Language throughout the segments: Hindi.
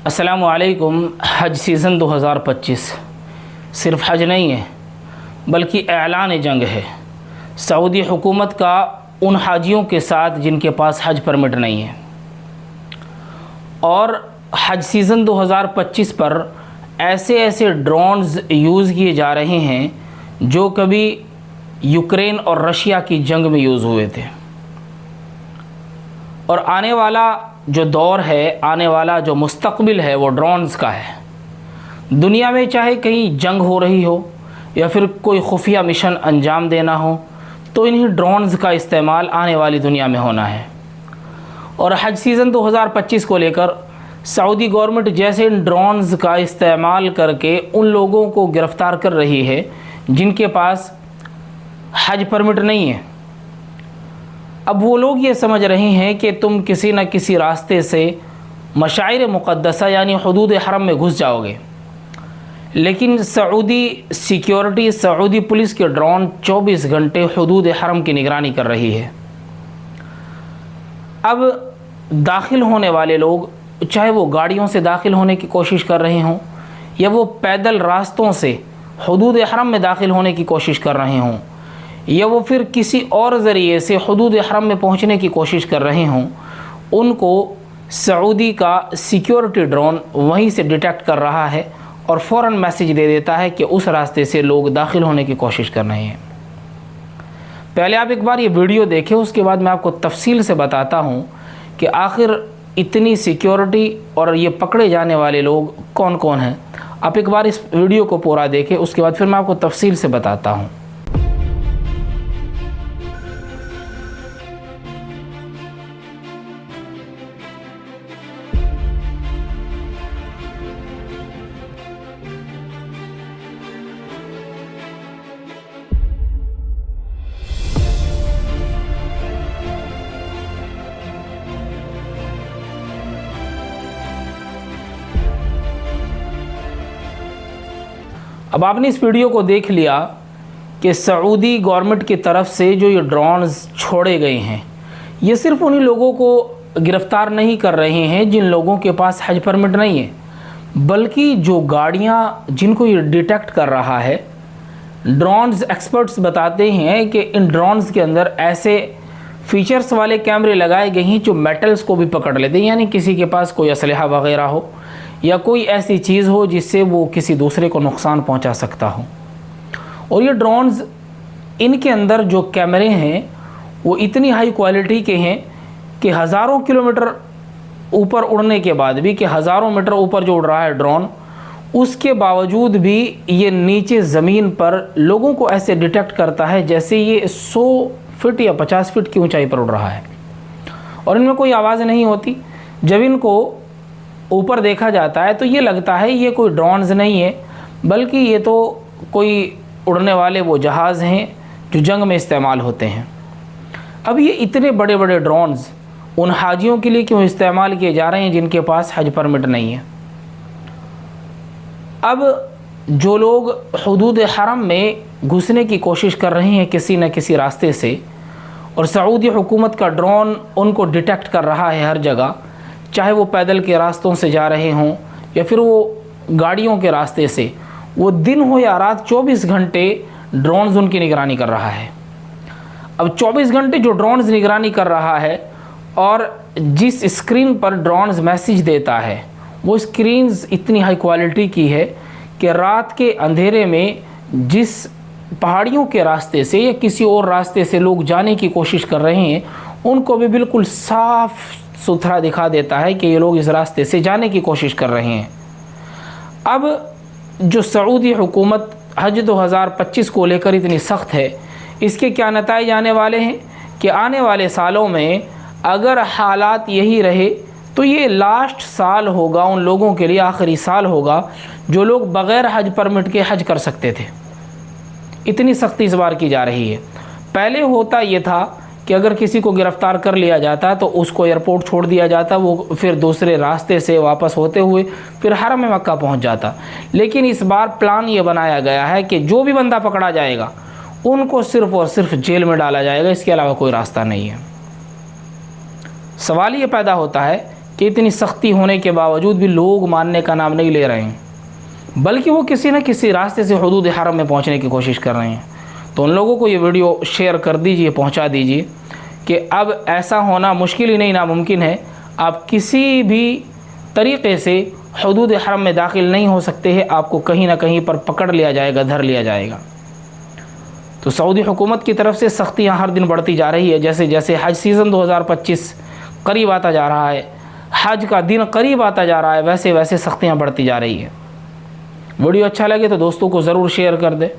अस्सलामुअलैकुम। हज सीज़न 2025 सिर्फ हज नहीं है बल्कि ऐलान जंग है सऊदी हुकूमत का उन हाजियों के साथ जिनके पास हज परमिट नहीं है। और हज सीज़न 2025 पर ऐसे ऐसे ड्रोन्स यूज़ किए जा रहे हैं जो कभी यूक्रेन और रशिया की जंग में यूज़ हुए थे। और आने वाला जो दौर है, आने वाला जो मुस्तकबिल है वो ड्रोन्स का है। दुनिया में चाहे कहीं जंग हो रही हो या फिर कोई खुफिया मिशन अंजाम देना हो तो इन्हीं ड्रोन्स का इस्तेमाल आने वाली दुनिया में होना है। और हज सीज़न 2025 को लेकर सऊदी गवर्नमेंट जैसे इन ड्रोन्स का इस्तेमाल करके उन लोगों को गिरफ़्तार कर रही है जिनके पास हज परमिट नहीं है। अब वो लोग ये समझ रहे हैं कि तुम किसी न किसी रास्ते से मशाइर मुक़द्दसा यानी हुदूद हरम में घुस जाओगे, लेकिन सऊदी सिक्योरिटी, सऊदी पुलिस के ड्रोन 24 घंटे हुदूद हरम की निगरानी कर रही है। अब दाखिल होने वाले लोग, चाहे वो गाड़ियों से दाखिल होने की कोशिश कर रहे हों या वो पैदल रास्तों से हुदूद हरम में दाखिल होने की कोशिश कर रहे हों या वो फिर किसी और ज़रिए से हुदूद हरम में पहुंचने की कोशिश कर रहे हों, उनको सऊदी का सिक्योरिटी ड्रोन वहीं से डिटेक्ट कर रहा है और फ़ौरन मैसेज दे देता है कि उस रास्ते से लोग दाखिल होने की कोशिश कर रहे हैं। पहले आप एक बार ये वीडियो देखें, उसके बाद मैं आपको तफसील से बताता हूँ कि आखिर इतनी सिक्योरिटी और ये पकड़े जाने वाले लोग कौन कौन हैं। आप एक बार इस वीडियो को पूरा देखें, उसके बाद फिर मैं आपको तफसील से बताता हूँ। अब आपने इस वीडियो को देख लिया कि सऊदी गवर्नमेंट की तरफ से जो ये ड्रोन्स छोड़े गए हैं, ये सिर्फ उन्हीं लोगों को गिरफ़्तार नहीं कर रहे हैं जिन लोगों के पास हज परमिट नहीं है, बल्कि जो गाड़ियाँ जिनको ये डिटेक्ट कर रहा है, ड्रोन्स एक्सपर्ट्स बताते हैं कि इन ड्रोन्स के अंदर ऐसे फीचर्स वाले कैमरे लगाए गए हैं जो मेटल्स को भी पकड़ लेते हैं, यानी किसी के पास कोई असलहा वगैरह हो या कोई ऐसी चीज़ हो जिससे वो किसी दूसरे को नुकसान पहुंचा सकता हो। और ये ड्रोन्स, इनके अंदर जो कैमरे हैं वो इतनी हाई क्वालिटी के हैं कि हज़ारों किलोमीटर ऊपर उड़ने के बाद भी, कि हज़ारों मीटर ऊपर जो उड़ रहा है ड्रोन, उसके बावजूद भी ये नीचे ज़मीन पर लोगों को ऐसे डिटेक्ट करता है जैसे ये 100 फीट या 50 फीट की ऊंचाई पर उड़ रहा है। और इनमें कोई आवाज़ नहीं होती। जब इनको ऊपर देखा जाता है तो ये लगता है ये कोई ड्रोन्स नहीं है, बल्कि ये तो कोई उड़ने वाले वो जहाज़ हैं जो जंग में इस्तेमाल होते हैं। अब ये इतने बड़े बड़े ड्रोन्स उन हाजियों के लिए क्यों इस्तेमाल किए जा रहे हैं जिनके पास हज परमिट नहीं है। अब जो लोग हुदूद हरम में घुसने की कोशिश कर रहे हैं किसी न किसी रास्ते से, और सऊदी हुकूमत का ड्रोन उनको डिटेक्ट कर रहा है हर जगह, चाहे वो पैदल के रास्तों से जा रहे हों या फिर वो गाड़ियों के रास्ते से, वो दिन हो या रात 24 घंटे ड्रोन्स उनकी निगरानी कर रहा है। अब 24 घंटे जो ड्रोन्स निगरानी कर रहा है और जिस स्क्रीन पर ड्रोन्स मैसेज देता है वो स्क्रीन्स इतनी हाई क्वालिटी की है कि रात के अंधेरे में जिस पहाड़ियों के रास्ते से या किसी और रास्ते से लोग जाने की कोशिश कर रहे हैं उनको भी बिल्कुल साफ सुथरा दिखा देता है कि ये लोग इस रास्ते से जाने की कोशिश कर रहे हैं। अब जो सऊदी हुकूमत हज 2025 को लेकर इतनी सख्त है, इसके क्या नतीजे आने वाले हैं कि आने वाले सालों में अगर हालात यही रहे तो ये लास्ट साल होगा उन लोगों के लिए, आखिरी साल होगा जो लोग बग़ैर हज परमिट के हज कर सकते थे। इतनी सख्ती इस बार की जा रही है। पहले होता ये था कि अगर किसी को गिरफ़्तार कर लिया जाता तो उसको एयरपोर्ट छोड़ दिया जाता, वो फिर दूसरे रास्ते से वापस होते हुए फिर हरम मक्का पहुंच जाता। लेकिन इस बार प्लान ये बनाया गया है कि जो भी बंदा पकड़ा जाएगा उनको सिर्फ़ और सिर्फ जेल में डाला जाएगा, इसके अलावा कोई रास्ता नहीं है। सवाल ये पैदा होता है कि इतनी सख्ती होने के बावजूद भी लोग मानने का नाम नहीं ले रहे हैं, बल्कि वो किसी न किसी रास्ते से हुदूद हरम में पहुंचने की कोशिश कर रहे हैं। तो उन लोगों को ये वीडियो शेयर कर दीजिए, पहुंचा दीजिए कि अब ऐसा होना मुश्किल ही नहीं नामुमकिन है। आप किसी भी तरीक़े से हुदूद हरम में दाखिल नहीं हो सकते हैं, आपको कहीं ना कहीं पर पकड़ लिया जाएगा, धर लिया जाएगा। तो सऊदी हुकूमत की तरफ से सख्तियाँ हर दिन बढ़ती जा रही है। जैसे जैसे हज सीज़न 2025 करीब आता जा रहा है, हज का दिन करीब आता जा रहा है, वैसे वैसे सख्तियाँ बढ़ती जा रही है। वीडियो अच्छा लगे तो दोस्तों को ज़रूर शेयर कर दें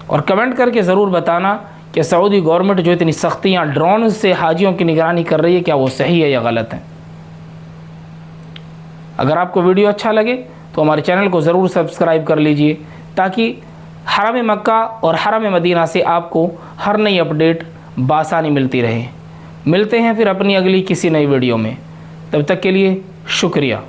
और कमेंट करके ज़रूर बताना कि सऊदी गवर्नमेंट जो इतनी सख्तियाँ ड्रोन से हाजियों की निगरानी कर रही है, क्या वो सही है या गलत है। अगर आपको वीडियो अच्छा लगे तो हमारे चैनल को ज़रूर सब्सक्राइब कर लीजिए, ताकि हरम मक्का और हरम मदीना से आपको हर नई अपडेट बासानी मिलती रहे। मिलते हैं फिर अपनी अगली किसी नई वीडियो में, तब तक के लिए शुक्रिया।